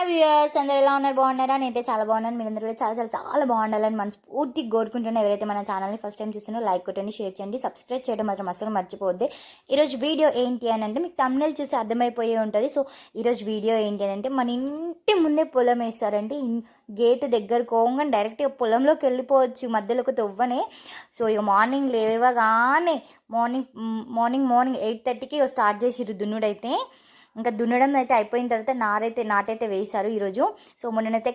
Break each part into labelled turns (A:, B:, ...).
A: Viewers అందరూ ఎలా ఉన్నారు? బాగున్నారా? నేనైతే చాలా బాగున్నాను. మీరందరూ కూడా చాలా చాలా చాలా బాగుండాలని మనస్ఫూర్తిగా కోరుకుంటున్నాను. ఎవరైతే మన ఛానల్ని ఫస్ట్ టైం చూస్తున్నారో లైక్ కొట్టండి, షేర్ చేయండి, సబ్స్క్రైబ్ చేయడం మాత్రం అసలు మర్చిపోద్ది. ఈరోజు వీడియో ఏంటి అని అంటే మీకు thumbnail చూసి అర్థమైపోయే ఉంటుంది. సో ఈరోజు వీడియో ఏంటి అని అంటే మన ఇంటి ముందే పొలం వేస్తారంటే గేటు దగ్గర కోంగా డైరెక్ట్గా పొలంలోకి వెళ్ళిపోవచ్చు, మధ్యలో ఒక తొవ్వనే. సో ఇక మార్నింగ్ లేవగానే మార్నింగ్ 8:30కి స్టార్ట్ చేసిర్రు దున్నుడైతే. ఇంకా దున్నడం అయితే అయిపోయిన తర్వాత నాటైతే వేశారు ఈరోజు. సో మొన్ననైతే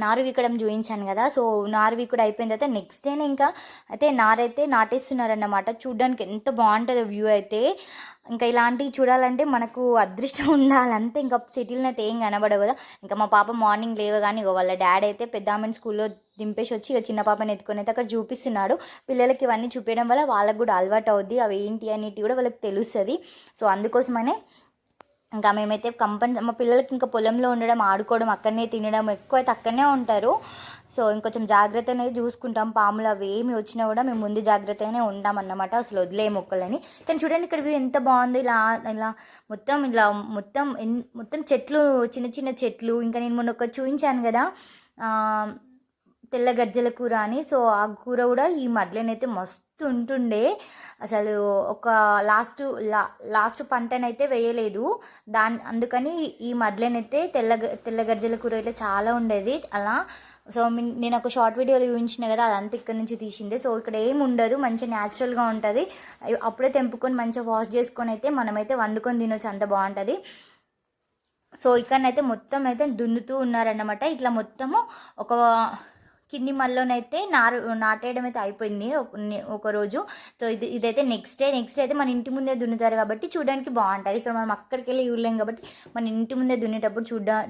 A: నారు వీకడం చూపించాను కదా. సో నారు వీకుడు అయిపోయిన తర్వాత నెక్స్ట్ డేనే ఇంకా అయితే నారైతే నాటేస్తున్నారన్నమాట. చూడడానికి ఎంత బాగుంటుందో వ్యూ అయితే. ఇంకా ఇలాంటివి చూడాలంటే మనకు అదృష్టం ఉండాలంతే. ఇంకా సిటీలో అయితే ఏం కనబడవు కదా. ఇంకా మా పాప మార్నింగ్ లేవగానే వాళ్ళ డాడీ అయితే పెద్ద ఆమెను స్కూల్లో దింపేసి వచ్చి ఇక చిన్న పాపని ఎత్తుకొని అయితే అక్కడ చూపిస్తున్నాడు. పిల్లలకి ఇవన్నీ చూపించడం వల్ల వాళ్ళకు కూడా అలవాటు అవుద్ది, అవి ఏంటి అనేటివి కూడా వాళ్ళకి తెలుస్తుంది. సో అందుకోసమనే ఇంకా మేమైతే మా పిల్లలకి ఇంకా పొలంలో ఉండడం, ఆడుకోవడం, అక్కడనే తినడం, ఎక్కువ అయితే అక్కడనే ఉంటారు. సో ఇంకొంచెం జాగ్రత్త అనేది చూసుకుంటాం. పాములు అవి ఏమి వచ్చినా కూడా మేము ముందు జాగ్రత్తగానే ఉంటాం అన్నమాట. అసలు వదిలే మొక్కలని. కానీ చూడండి ఇక్కడ వ్యూ ఎంత బాగుంది. ఇలా ఇలా మొత్తం చెట్లు, చిన్న చిన్న చెట్లు. ఇంకా నేను మొన్న ఒక చూపించాను కదా తెల్ల గజ్జల కూర అని. సో ఆ కూర కూడా ఈ మడ్లనైతే మస్తు ఉంటుండే. అసలు ఒక లాస్ట్ పంటనైతే వేయలేదు అందుకని ఈ మడ్లనైతే తెల్ల గజ్జల కూర అయితే చాలా ఉండేది అలా. సో నేను ఒక షార్ట్ వీడియోలో చూపించిన కదా, అదంతా ఇక్కడ నుంచి తీసిందే. సో ఇక్కడ ఏమి ఉండదు, మంచిగా న్యాచురల్గా ఉంటుంది. అప్పుడే తెంపుకొని మంచిగా వాష్ చేసుకొని అయితే మనమైతే వండుకొని తినొచ్చు, అంత బాగుంటుంది. సో ఇక్కడనైతే మొత్తం అయితే దున్నుతూ ఉన్నారన్నమాట. ఇట్లా మొత్తము ఒక కింది మళ్ళీనైతే నాటేయడం అయితే అయిపోయింది ఒక రోజు. సో ఇదైతే నెక్స్ట్ డే అయితే మన ఇంటి ముందే దున్నుతారు కాబట్టి చూడడానికి బాగుంటుంది. ఇక్కడ మనం అక్కడికి వెళ్ళి ఇవ్వలేం కాబట్టి మన ఇంటి ముందే దున్నేటప్పుడు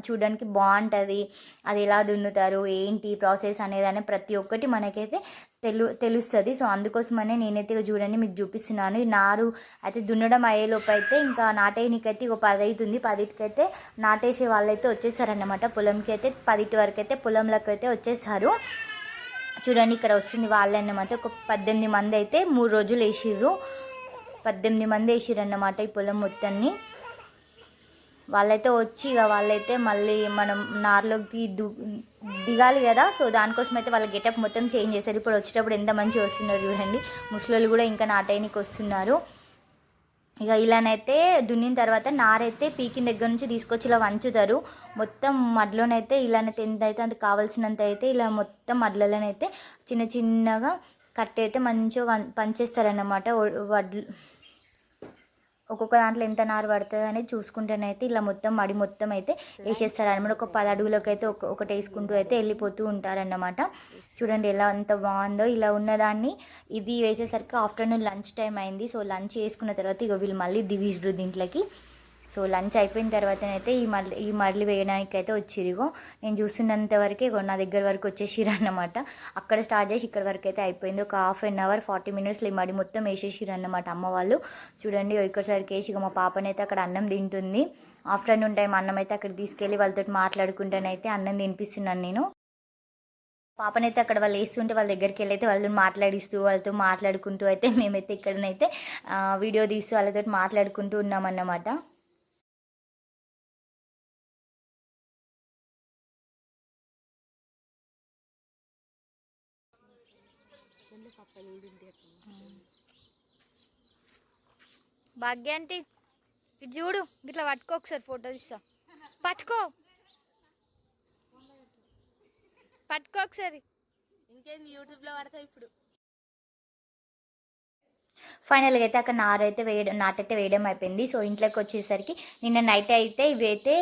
A: చూడడానికి బాగుంటుంది. అది ఎలా దున్నుతారు, ఏంటి ప్రాసెస్ అనేదాన్ని ప్రతి ఒక్కటి మనకైతే తెలుస్తుంది. సో అందుకోసమనే నేనైతే చూడండి మీకు చూపిస్తున్నాను. ఈ నారు అయితే దున్నడం అయ్యేలోపు అయితే ఇంకా నాటేయనికైతే ఒక 10 అవుతుంది. 10కి అయితే నాటేసే వాళ్ళైతే వచ్చేసారన్నమాట. పొలంకి అయితే 10 వరకు అయితే పొలంలోకి అయితే వచ్చేసారు. చూడండి ఇక్కడ వస్తుంది వాళ్ళే అన్నమాట. ఒక 18 మంది అయితే 3 రోజులు వేసిర్రు. 18 మంది వేసిర్రు అన్నమాట ఈ పొలం మొత్తాన్ని. వాళ్ళైతే వచ్చి ఇక వాళ్ళైతే మళ్ళీ మనం నార్లోకి దిగాలి కదా. సో దానికోసం అయితే వాళ్ళ గెటప్ మొత్తం చేంజ్ చేశారు. ఇప్పుడు వచ్చేటప్పుడు ఎంత మంచిగా వస్తున్నారు చూడండి. ముసలోళ్ళు కూడా ఇంకా నాటేయనికి వస్తున్నారు. ఇక ఇలానైతే దున్నిన తర్వాత నారైతే పీకిన దగ్గర నుంచి తీసుకొచ్చి ఇలా వంచుతారు. మొత్తం మడ్లోనైతే ఇలానైతే ఎంత అయితే అంత కావాల్సినంత అయితే ఇలా మొత్తం మడ్లలోనైతే చిన్న చిన్నగా కట్టయితే మంచిగా పంచేస్తారన్నమాట. వడ్లు ఒక్కొక్క దాంట్లో ఎంత నారు పడుతుంది అనేది చూసుకుంటేనైతే ఇలా మడి మొత్తం అయితే వేసేస్తారనమాట. ఒక 10 అడుగులకు అయితే ఒకటి వేసుకుంటూ అయితే వెళ్ళిపోతూ ఉంటారన్నమాట. చూడండి ఎలా ఎంత బాగుందో. ఇలా ఉన్నదాన్ని ఇది వేసేసరికి ఆఫ్టర్నూన్ లంచ్ టైం అయింది. సో లంచ్ వేసుకున్న తర్వాత ఇక వీళ్ళు మళ్ళీ దిగిరు దీంట్లోకి. సో లంచ్ అయిపోయిన తర్వాతనైతే ఈ మడ్లు వేయడానికి అయితే వచ్చిరిగో. నేను చూస్తున్నంత వరకే నా దగ్గర వరకు వచ్చేసిరు అన్నమాట. అక్కడ స్టార్ట్ చేసి ఇక్కడ వరకు అయితే అయిపోయింది. ఒక ½ అన్ అవర్ 40 మినిట్స్లో ఈ మడి మొత్తం వేసేసిరు అన్నమాట అమ్మ వాళ్ళు. చూడండి ఇక్కడ సరికి వేసి ఇక మా పాపనైతే అక్కడ అన్నం తింటుంది. ఆఫ్టర్నూన్ టైం అన్నం అయితే అక్కడ తీసుకెళ్ళి వాళ్ళతో మాట్లాడుకుంటూనైతే అన్నం తినిపిస్తున్నాను నేను. పాపనైతే అక్కడ వాళ్ళు వేస్తుంటే వాళ్ళ దగ్గరికి వెళ్ళి అయితే వాళ్ళని వాళ్ళతో మాట్లాడుకుంటూ అయితే మేమైతే ఇక్కడనైతే వీడియో తీస్తూ వాళ్ళతో మాట్లాడుకుంటూ ఉన్నామన్నమాట. భాగ్యాంటి ఇది చూడు, ఇట్లా పట్టుకో, ఒకసారి ఫోటో తీస్తా. పట్టుకో ఒకసారి. ఇంకేం యూట్యూబ్లో పడతావు ఇప్పుడు. ఫైనల్గా అయితే అక్కడ నాటైతే వేయడం అయిపోయింది. సో ఇంట్లోకి వచ్చేసరికి నిన్న నైట్ అయితే ఇవి అయితే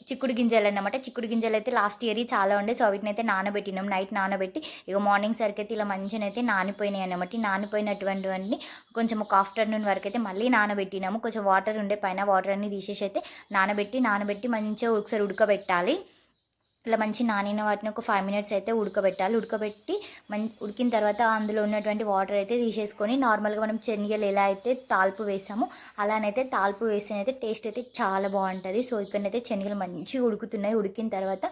A: చిక్కుడు గింజలు అన్నమాట. చిక్కుడు గింజలు అయితే లాస్ట్ ఇయర్ చాలా ఉండే. సో వీటిని అయితే నానబెట్టినాం. నైట్ నానబెట్టి ఇక మార్నింగ్ సరికి అయితే ఇలా మంచిగా అయితే నానిపోయినాయి అన్నమాట. నానిపోయినటువంటివన్నీ కొంచెం ఒక ఆఫ్టర్నూన్ వరకు అయితే మళ్ళీ నానబెట్టినాము. కొంచెం వాటర్ ఉండే, పైన వాటర్ అన్ని తీసేసి అయితే నానబెట్టి మంచిగా ఒకసారి ఉడకబెట్టాలి. ఇలా మంచి నానిన వాటిని ఒక 5 మినిట్స్ అయితే ఉడకబెట్టాలి. ఉడికిన తర్వాత అందులో ఉన్నటువంటి వాటర్ అయితే తీసేసుకొని నార్మల్గా మనం శనగలు ఎలా అయితే తాల్పు వేసామో అలానైతే తాల్పు వేసినైతే టేస్ట్ అయితే చాలా బాగుంటుంది. సో ఇక్కడనైతే శనగలు మంచిగా ఉడుకుతున్నాయి. ఉడికిన తర్వాత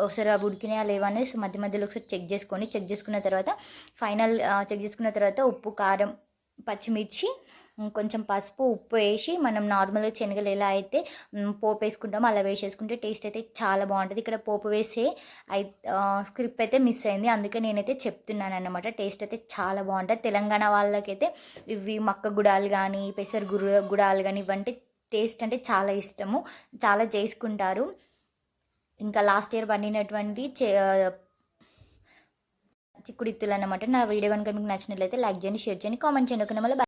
A: ఒకసారి అవి ఉడికినాయా లేవనే మధ్య మధ్యలో ఒకసారి చెక్ చేసుకున్న తర్వాత చెక్ చేసుకున్న తర్వాత ఉప్పు, కారం, పచ్చిమిర్చి కొంచెం పసుపు ఉప్పు వేసి మనం నార్మల్గా శనగలు ఎలా అయితే పోపు వేసుకుంటామో అలా వేసేసుకుంటే టేస్ట్ అయితే చాలా బాగుంటుంది. ఇక్కడ పోపు వేసే స్క్రిప్ట్ అయితే మిస్ అయింది, అందుకే నేనైతే చెప్తున్నాను అన్నమాట. టేస్ట్ అయితే చాలా బాగుంటుంది. తెలంగాణ వాళ్ళకైతే ఇవి మక్క గుడాలు కానీ పెసర గుడాలు కానీ ఇవంటే టేస్ట్ అంటే చాలా ఇష్టము, చాలా చేసుకుంటారు. ఇంకా లాస్ట్ ఇయర్ పండినటువంటి చిక్కుడిత్తులు అన్నమాట. నా వీడియో కనుక మీకు నచ్చినట్లయితే లైక్ చేయండి, షేర్ చేయండి, కామెంట్ చేయండి. ఓకే మళ్ళీ